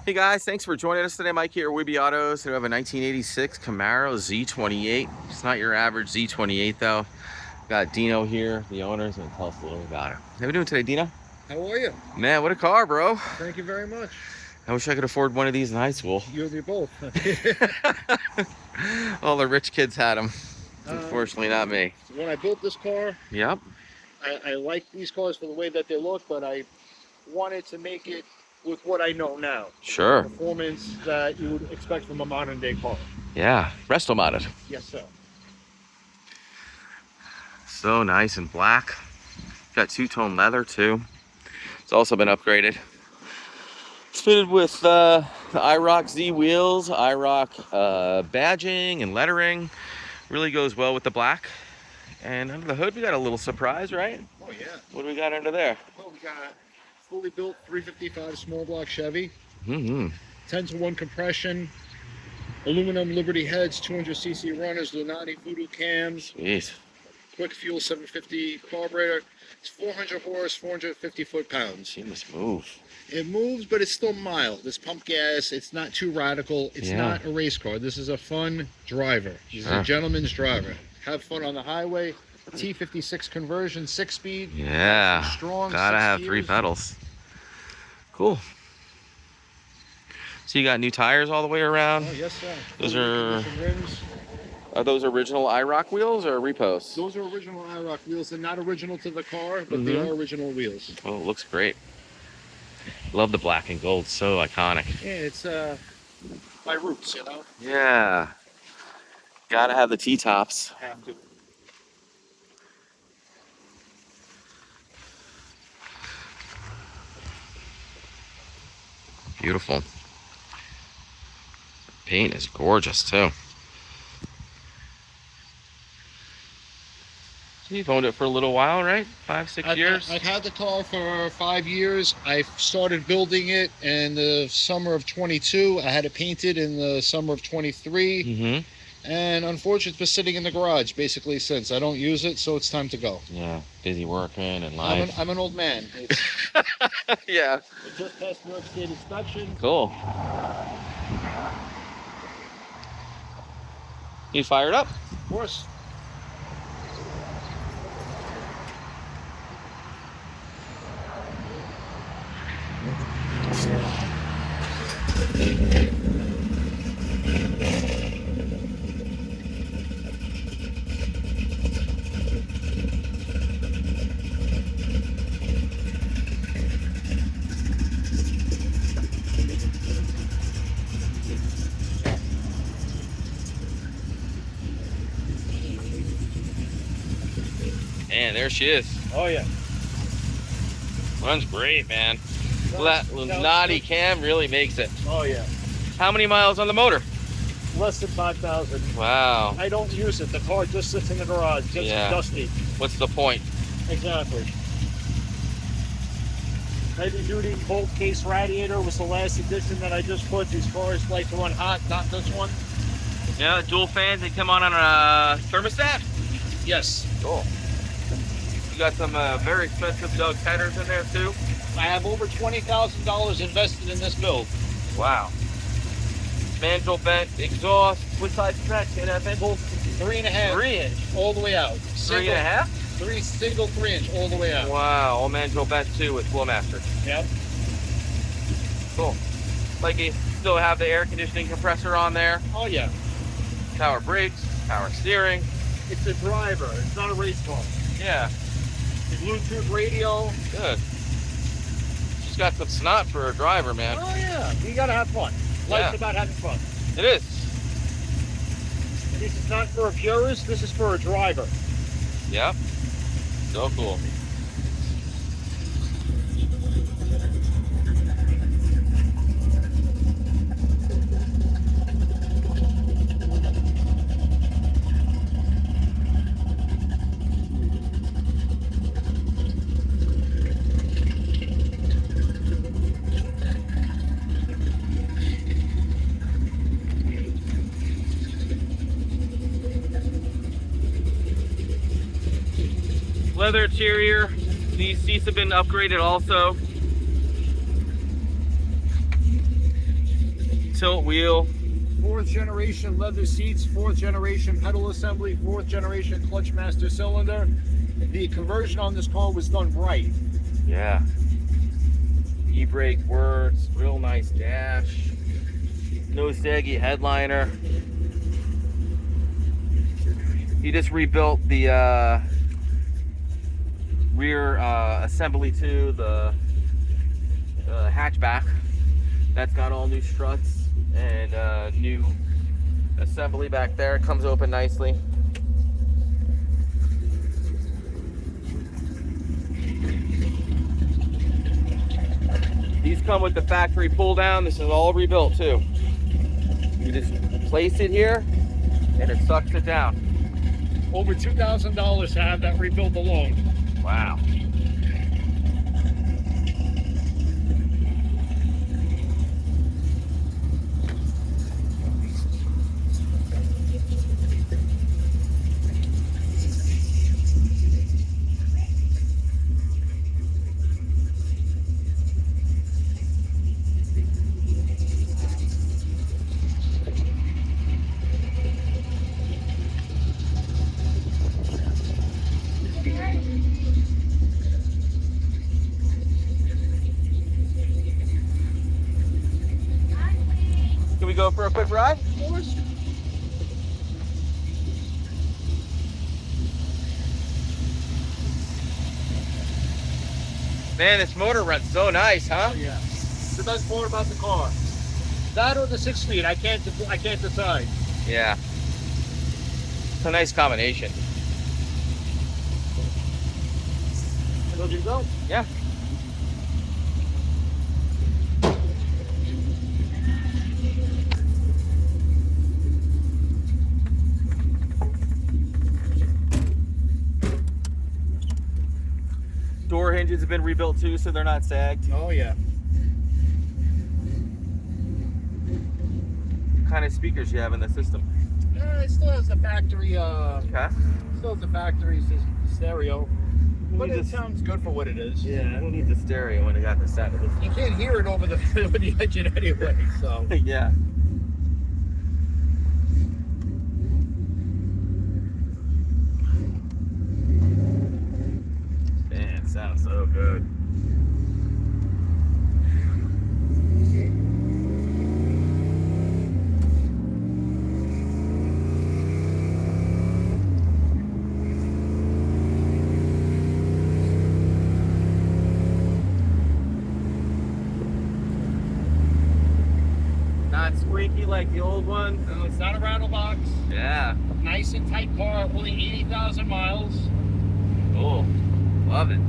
Hey guys, thanks for joining us today. Mike here at Wibby Autos. We have a 1986 Camaro Z28. It's not your average Z28 though. Got Dino here, the owner's gonna tell us a little about it. How we doing today, Dino? How are you? Man, what a car, bro. Thank you very much. I wish I could afford one of these in high school. You and me both. All the rich kids had them. Unfortunately, not me. When I built this car, Yep. I like these cars for the way that they look, but I wanted to make it with what I know now. Sure. Performance that you would expect from a modern day car. Yeah, Resto-Modded. Yes, sir. So nice and black. Got two-tone leather too. It's also been upgraded. It's fitted with the IROC-Z wheels, IROC badging and lettering. Really goes well with the black. And under the hood, we got a little surprise, right? Oh yeah. What do we got under there? Well, we got a fully built 355 small block Chevy. 10-to-1 compression, aluminum Liberty heads, 200cc runners, Lunati Voodoo cams. Jeez. Quick fuel 750 carburetor. It's 400 horse, 450 foot-pounds. She must move. It moves, but it's still mild. It's pump gas. It's not too radical. It's not a race car. This is a fun driver. She's a gentleman's driver. Have fun on the highway. T-56 conversion, 6-speed. Yeah. Strong. Gotta have 3 pedals. Cool. So you got new tires all the way around? Oh, yes, sir. Those rims. Are those original IROC wheels or repos? Those are original IROC wheels. They're not original to the car, but they are original wheels. Oh, it looks great. Love the black and gold. So iconic. Yeah, it's my roots, you know? Yeah. Gotta have the T-tops. Have to. Beautiful. Paint is gorgeous too. So you've owned it for a little while, right? 5-6 years? I've had the car for 5 years. I started building it in the summer of 22. I had it painted in the summer of 23. And unfortunately, it's been sitting in the garage basically since. I don't use it, so it's time to go. Yeah, busy working and life. I'm an old man. Yeah. It just passed New York State inspection. Cool. You fired up? Of course. Man, there she is. Oh yeah. Runs great, man. That Lunati cam really makes it. Oh yeah. How many miles on the motor? Less than 5,000. Wow. I don't use it. The car just sits in the garage. Gets dusty. What's the point? Exactly. Heavy duty cold case radiator was the last edition that I just put. These cars like to run hot, not this one. Yeah, dual fans, they come on a thermostat? Yes. Cool. You got some very expensive Doug headers in there too? I have over $20,000 invested in this build. Wow. Mandrel vent, exhaust, what size track in that vent? 3.5. 3-inch. All the way out. 3.5? Single 3-inch all the way out. Wow, all Mandrel vent too with Flowmaster. Yep. Cool. Like you still have the air conditioning compressor on there. Oh yeah. Power brakes, power steering. It's a driver. It's not a race car. Yeah. The Bluetooth radio. Good. She's got some snot for a driver, man. Oh yeah. You gotta have fun. Life's about having fun. It is. This is not for a purist. This is for a driver. Yep. So cool. Leather interior. These seats have been upgraded also. tilt wheel. 4th generation leather seats, 4th generation pedal assembly, 4th generation clutch master cylinder. The conversion on this car was done right. Yeah. E-brake works, real nice dash. No saggy headliner. He just rebuilt the rear assembly too, the hatchback. That's got all new struts and new assembly back there. It comes open nicely. These come with the factory pull down. This is all rebuilt too. You just place it here and it sucks it down. Over $2,000 to have that rebuilt alone. Wow. Can we go for a quick ride? Of course. Man, this motor runs so nice, huh? Oh, yeah. The best part about the car. That or the 6 speed, I can't decide. Yeah. It's a nice combination. So you go. Yeah. Door hinges have been rebuilt too, so they're not sagged. Oh yeah. What kind of speakers you have in the system? It still has the factory. Okay. Still has the factory stereo, but it just- sounds good for what it is. Yeah, I don't need the stereo when I got the set. You can't hear it over the with the engine anyway. So Yeah. Man, it sounds so good. Not squeaky like the old one. no, it's not a rattle box. Yeah. Nice and tight car. Only 80,000 miles. Cool. Love it.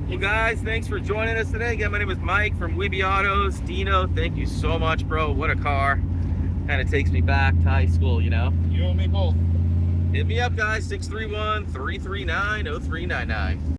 Well, guys, thanks for joining us today. Again, my name is Mike from Weeby Autos. Dino, thank you so much, bro. What a car. Kind of takes me back to high school, you know? You and me both. Hit me up, guys. 631-339-0399.